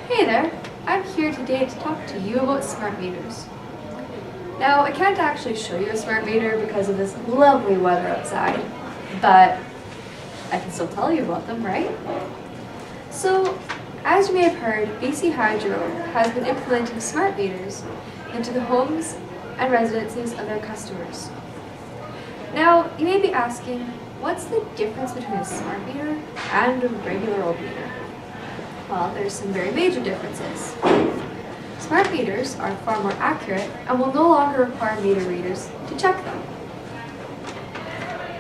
Hey there, I'm here today to talk to you about smart meters. Now, I can't actually show you a smart meter because of this lovely weather outside, but I can still tell you about them, right? So, as you may have heard, BC Hydro has been implementing smart meters into the homes and residences of their customers. Now, you may be asking, what's the difference between a smart meter and a regular old meter? Well, there's some very major differences. Smart meters are far more accurate and will no longer require meter readers to check them.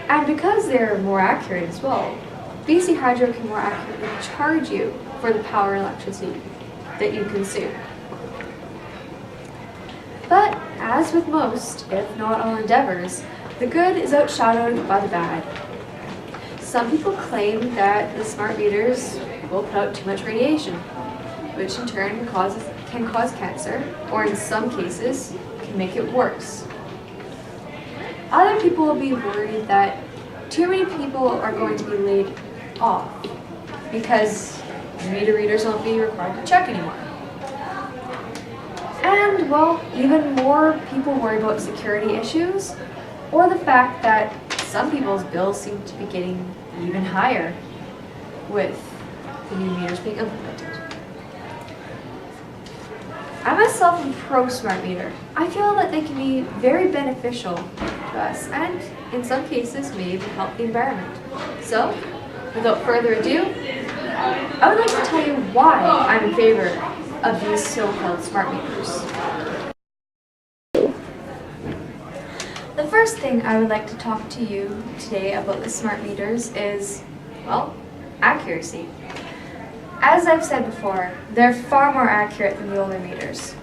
And because they're more accurate as well, BC Hydro can more accurately charge you for the power and electricity that you consume. But as with most, if not all endeavors, the good is outshadowed by the bad. Some people claim that the smart meters will put out too much radiation, which in turn can cause cancer, or in some cases, can make it worse. Other people will be worried that too many people are going to be laid off because meter readers won't be required to check anymore. And, well, even more people worry about security issues, or the fact that some people's bills seem to be getting even higher with the new meters being implemented. I myself am pro smart meter. I feel that they can be very beneficial to us and in some cases may even help the environment. So, without further ado, I would like to tell you why I'm in favor of these so-called smart meters. The first thing I would like to talk to you today about the smart meters is, well, accuracy. As I've said before, they're far more accurate than the older meters.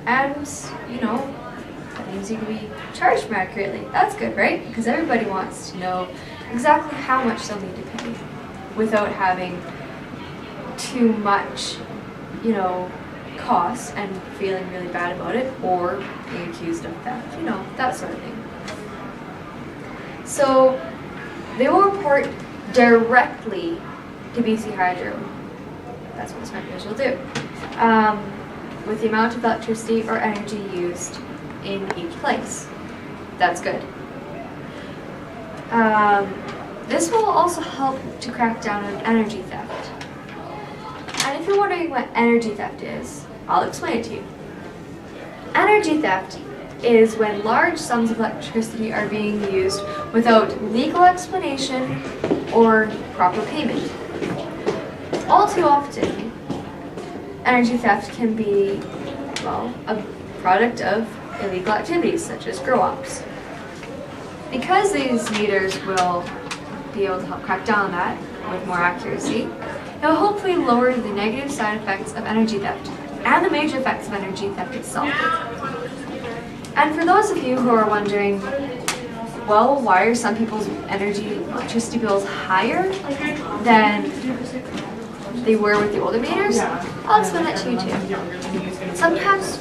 And, that means you can be charged more accurately. That's good, right? Because everybody wants to know exactly how much they'll need to pay without having too much, cost and feeling really bad about it or being accused of theft, that sort of thing. So they will report directly to BC Hydro. That's what smart meters will do. With the amount of electricity or energy used in each place. That's good. This will also help to crack down on energy theft. And if you're wondering what energy theft is, I'll explain it to you. Energy theft is when large sums of electricity are being used without legal explanation or proper payment. All too often, energy theft can be, a product of illegal activities such as grow-ops. Because these meters will be able to help crack down on that with more accuracy, it will hopefully lower the negative side effects of energy theft and the major effects of energy theft itself. And for those of you who are wondering, well, why are some people's electricity bills higher than they were with the older meters? I'll explain that to you too. Sometimes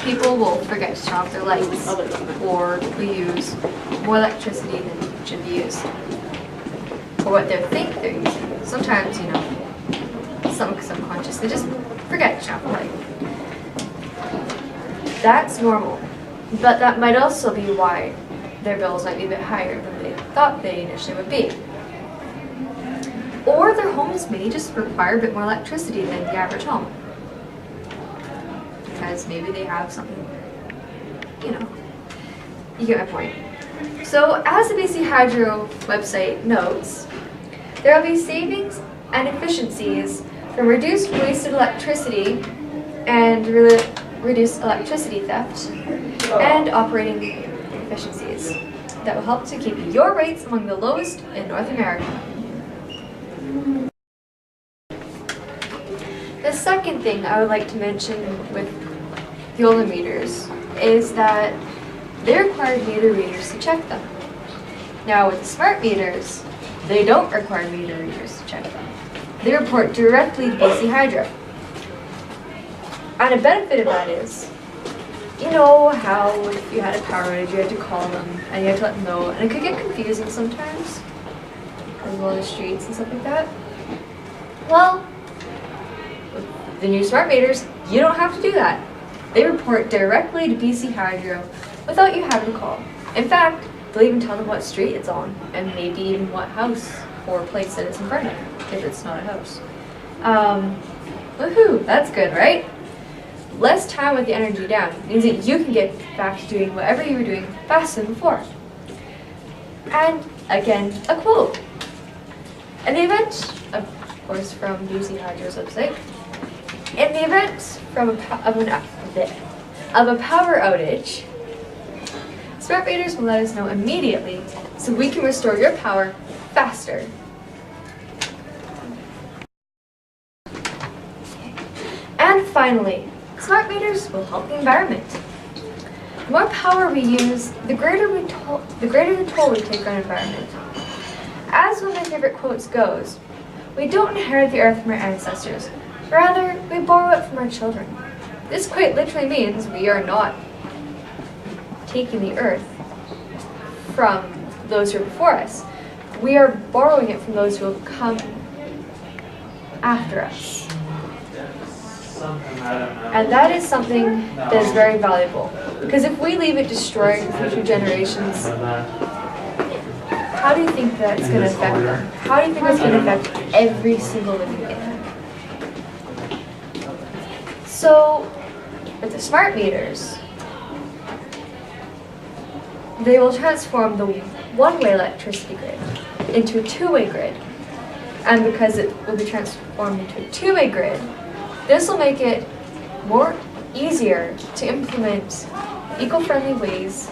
people will forget to turn off their lights or will use more electricity than should be used, or what they think they're using. Sometimes, some subconscious, they just forget to turn off the light. That's normal, but that might also be why their bills might be a bit higher than they thought they initially would be. Or their homes may just require a bit more electricity than the average home. Because maybe they have something, you get my point. So as the BC Hydro website notes, there will be savings and efficiencies from reduced wasted electricity and reduced electricity theft and operating efficiencies that will help to keep your rates among the lowest in North America. The second thing I would like to mention with the older meters is that they require meter readers to check them. Now with the smart meters, they don't require meter readers to check them. They report directly to BC Hydro. And a benefit of that is, how if you had a power outage, you had to call them and you had to let them know, and it could get confusing sometimes, because of all the streets and stuff like that. Well, with the new smart meters, you don't have to do that. They report directly to BC Hydro without you having to call. In fact, they'll even tell them what street it's on, and maybe even what house or place that it's in front of, if it's not a house. Woohoo, that's good, right? Less time with the energy down means that you can get back to doing whatever you were doing faster than before. And again, a quote. In the event, of course from BC Hydro's website, in the event of a power outage, smart meters will let us know immediately so we can restore your power faster. And finally, smart meters will help the environment. The more power we use, the greater the toll we take on the environment. As one of my favorite quotes goes, we don't inherit the earth from our ancestors, rather we borrow it from our children. This quite literally means we are not taking the earth from those who are before us. We are borrowing it from those who will come after us. And that is something that is very valuable. Because if we leave it destroying future generations, how do you think that's going to affect them? How do you think that's going to affect every single living thing? So, with the smart meters, they will transform the one-way electricity grid into a two-way grid. And because it will be transformed into a two-way grid, this will make it easier to implement eco-friendly ways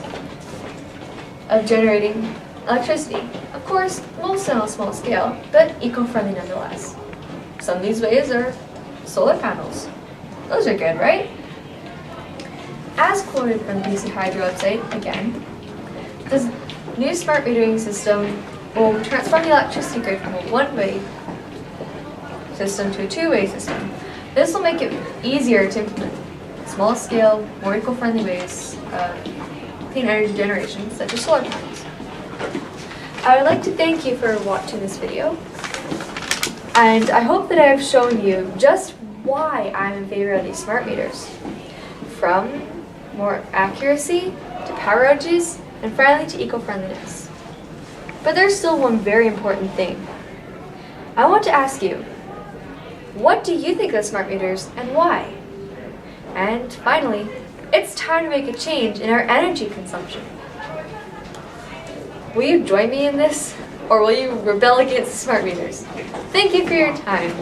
of generating electricity. Of course, mostly on a small scale, but eco-friendly nonetheless. Some of these ways are solar panels. Those are good, right? As quoted from the BC Hydro website, again, this new smart metering system will transform the electricity grid from a one-way system to a two-way system. This will make it easier to implement small-scale, more eco-friendly ways of clean energy generation, such as solar panels. I would like to thank you for watching this video, and I hope that I have shown you just why I'm in favor of these smart meters. From more accuracy, to power outages, and finally to eco-friendliness. But there's still one very important thing. I want to ask you, what do you think of smart meters and why? And finally, it's time to make a change in our energy consumption. Will you join me in this, or will you rebel against smart meters? Thank you for your time.